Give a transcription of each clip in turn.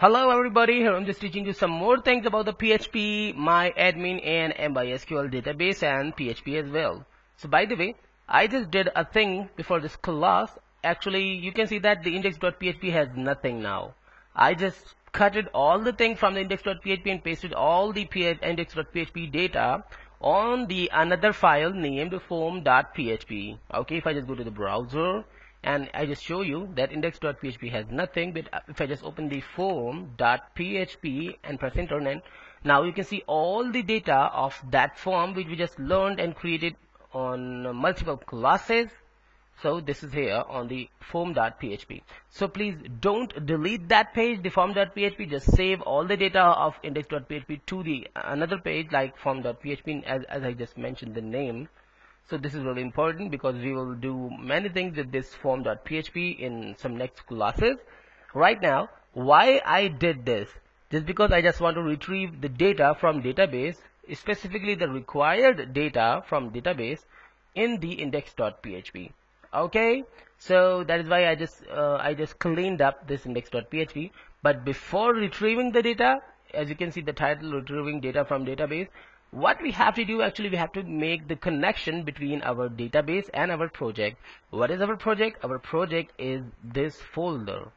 Hello everybody, here I'm just teaching you some more things about the PHP, MyAdmin and MySQL database and PHP as well. So by the way, I just did a thing before this class. Actually, you can see that the index.php has nothing now. I just cutted all the thing from the index.php and pasted all the index.php data on the another file named form.php. Okay, if I just go to the browser and I just show you that index.php has nothing, but if I just open the form.php and press enter, and now you can see all the data of that form which we just learned and created on multiple classes. So this is here on the form.php. So please don't delete that page, the form.php. Just save all the data of index.php to the another page like form.php, as I just mentioned the name. So this is really important because we will do many things with this form.php in some next classes. Right now, why I did this? Just because I just want to retrieve the data from database, specifically the required data from database in the index.php. Okay, so that is why I just cleaned up this index.php. But before retrieving the data, as you can see the title, retrieving data from database, what we have to do, actually we have to make the connection between our database and our project. What is our project? Our project is this folder.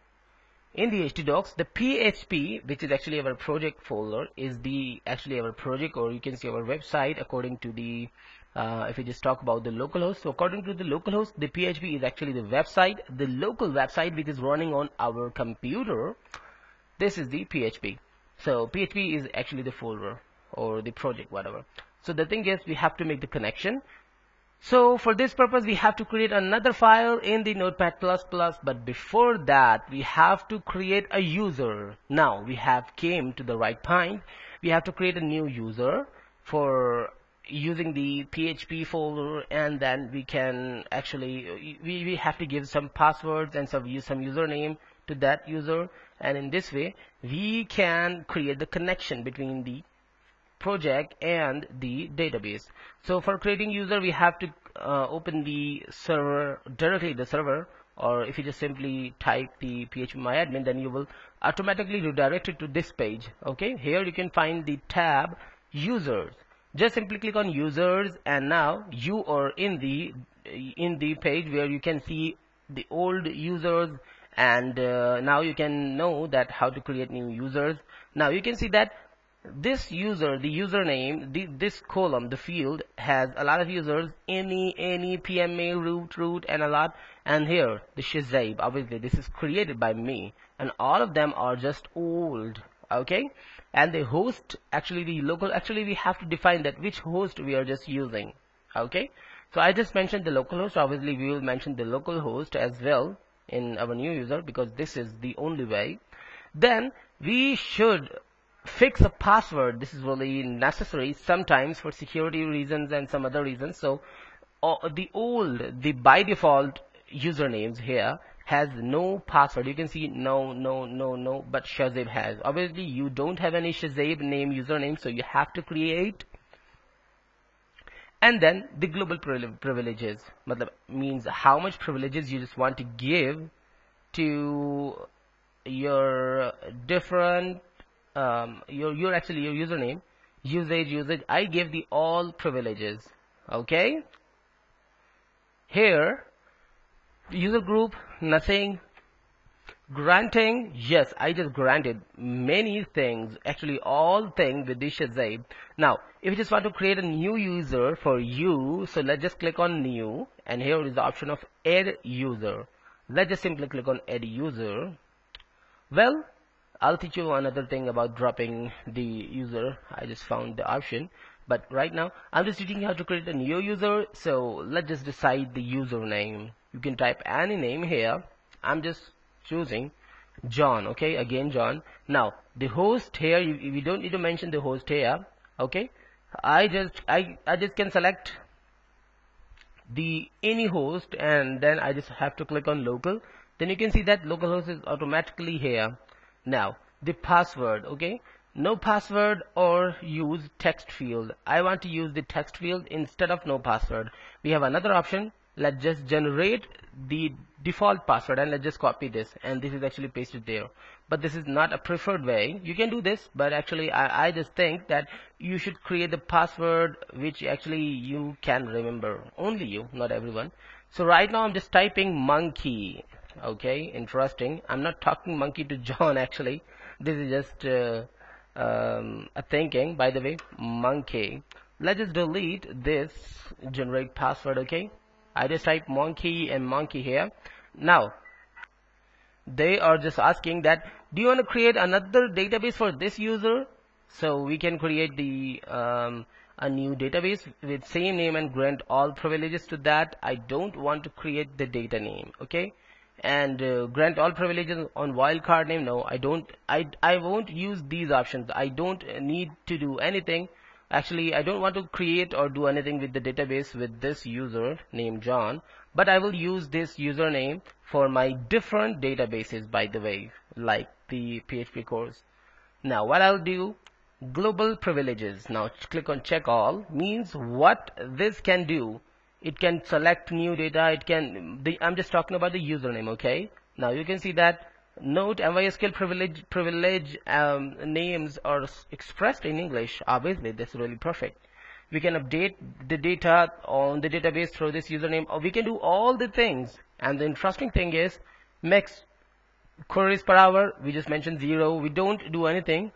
In the htdocs, the PHP, which is actually our project folder, is actually our project, or you can see our website according to the if we just talk about the localhost. So according to the localhost, the PHP is actually the website, the local website which is running on our computer. This is the PHP. So PHP is actually the folder or the project, whatever. So the thing is, we have to make the connection. So for this purpose, we have to create another file in the Notepad++, but before that, we have to create a user. Now we have came to the right point. We have to create a new user for using the PHP folder, and then we can actually we have to give some passwords and use some username to that user, and in this way we can create the connection between the project and the database. So for creating user, we have to open the server, directly the server, or if you just simply type the PHP MyAdmin, then you will automatically redirect it to this page. Okay, here you can find the tab users. Just simply click on users, and now you are in the page where you can see the old users, and now you can know that how to create new users. Now you can see that this user, the username, this column, the field has a lot of users, any, PMA, root, and a lot. And here the Shazab, obviously this is created by me, and all of them are just old. Okay, and the host, actually the local, actually we have to define that which host we are just using. Okay, so I just mentioned the local host. Obviously we will mention the local host as well in our new user because this is the only way. Then we should fix a password. This is really necessary sometimes for security reasons and some other reasons. So the by default usernames here has no password. You can see no, but Shazab has. Obviously you don't have any Shazab name username, so you have to create. And then the global privileges means how much privileges you just want to give to your different your username, usage. I give the all privileges. Okay, here user group, nothing. Granting, yes, I just granted many things, actually all things with this Shazab. Now if you just want to create a new user for you, so let's just click on new, and here is the option of add user. Let's just simply click on add user. Well, I'll teach you another thing about dropping the user. I just found the option, but right now I'm just teaching you how to create a new user. So let's just decide the username. You can type any name here. I'm just choosing John. Okay, again John. Now the host here, we don't need to mention the host here. Okay, I just can select the any host, and then I just have to click on local. Then you can see that localhost is automatically here. Now the password, okay, no password or use text field. I want to use the text field instead of no password. We have another option, let's just generate the default password and let's just copy this, and this is actually pasted there. But this is not a preferred way. You can do this, but actually I just think that you should create the password which actually you can remember, only you, not everyone. So right now I'm just typing monkey. Okay, interesting. I'm not talking monkey to John actually. This is just a thinking. By the way, monkey. Let's just delete this generate password. Okay, I just type monkey and monkey here. Now they are just asking that, do you want to create another database for this user? So we can create the a new database with same name and grant all privileges to that. I don't want to create the data name. Okay, and grant all privileges on wildcard name. No, I don't. I won't use these options. I don't need to do anything. Actually, I don't want to create or do anything with the database with this user named John, but I will use this username for my different databases, by the way, like the PHP course. Now what I'll do, global privileges. Now click on check all, means what this can do. It can select new data. It can, I'm just talking about the username. Okay, now you can see that note MySQL privilege names are expressed in English. Obviously that's really perfect. We can update the data on the database through this username, or we can do all the things. And the interesting thing is max queries per hour, we just mentioned 0. We don't do anything.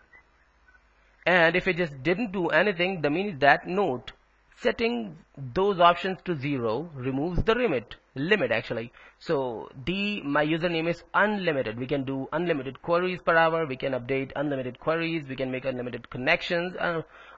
And if it just didn't do anything, the meaning is that note setting those options to 0 removes the limit actually. So my username is unlimited. We can do unlimited queries per hour. We can update unlimited queries. We can make unlimited connections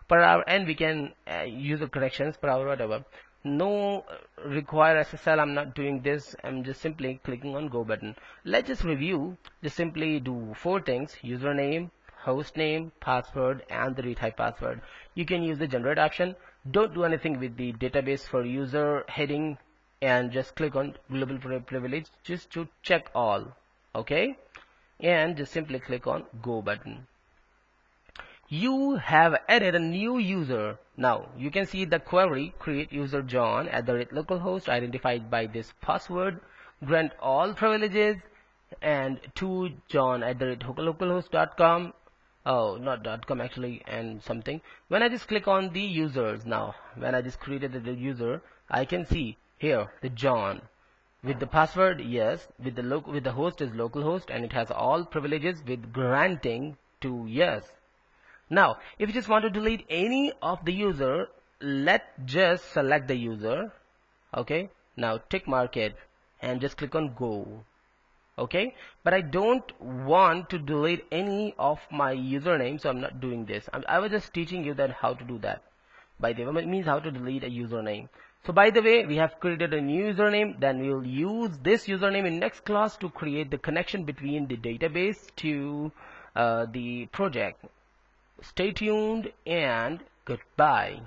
per hour, and we can user connections per hour, whatever. No require SSL. I'm not doing this. I'm just simply clicking on go button. Let's just review. Just simply do 4 things: username, host name, password, and the retype password. You can use the generate option. Don't do anything with the database for user heading, and just click on global privilege just to check all. Okay, and just simply click on go button. You have added a new user. Now you can see the query create user John @localhost identified by this password, grant all privileges, and to John @localhost.com. Oh, not .com actually, and something. When I just click on the users, now when I just created the user, I can see here the John with the password, yes, with the host is localhost, and it has all privileges with granting to yes. Now if you just want to delete any of the user, let's just select the user. Okay, now tick mark it and just click on go. Okay, but I don't want to delete any of my username, so I'm not doing this. I was just teaching you that how to do that. By the way, it means how to delete a username. So by the way, we have created a new username. Then we'll use this username in next class to create the connection between the database to the project. Stay tuned and goodbye.